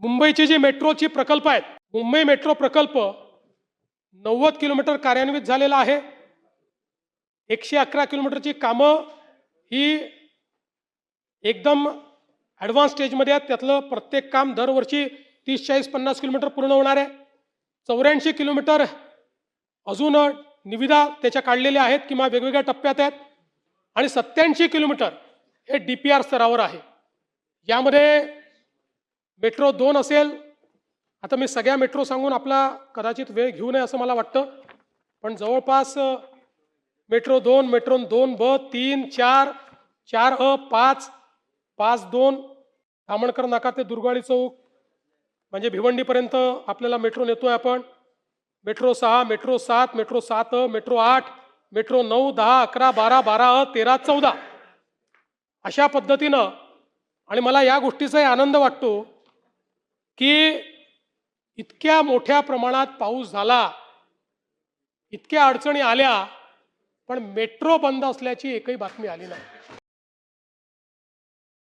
मुंबईची जी मेट्रोची प्रकल्प आहेत, मुंबई मेट्रो प्रकल्प 90 किलोमीटर कार्यान्वित झालेला आहे. 111 किलोमीटरची कामं ही एकदम ॲडव्हान्स स्टेजमध्ये आहेत. त्यातलं प्रत्येक काम दरवर्षी 30, 40, 50 किलोमीटर पूर्ण होणार आहे. 84 किलोमीटर अजून निविदा त्याच्या काढलेल्या आहेत किंवा वेगवेगळ्या टप्प्यात आहेत आणि 87 किलोमीटर हे DPR स्तरावर आहे. यामध्ये मेट्रो 2 असेल. आता मी सगळ्या मेट्रो सांगून आपला कदाचित वेळ घेऊ नये असं मला वाटतं, पण जवळपास metro 2, metro 2B, 3, 4, 4A, 5, 5-2 Dhamankar नाका ते दुर्गाडी चौक म्हणजे भिवंडीपर्यंत आपल्याला मेट्रो नेतोय आपण. Metro 6, metro 7, metro 7A, metro 8, metro 9, 10, 11, 12, 12A, 13, 14 अशा पद्धतीनं. आणि मला या गोष्टीचाही आनंद वाटतो की इतक्या मोठ्या प्रमाणात पाऊस झाला, इतक्या अडचणी आल्या, पण मेट्रो बंद असल्याची एकही बातमी आली नाही.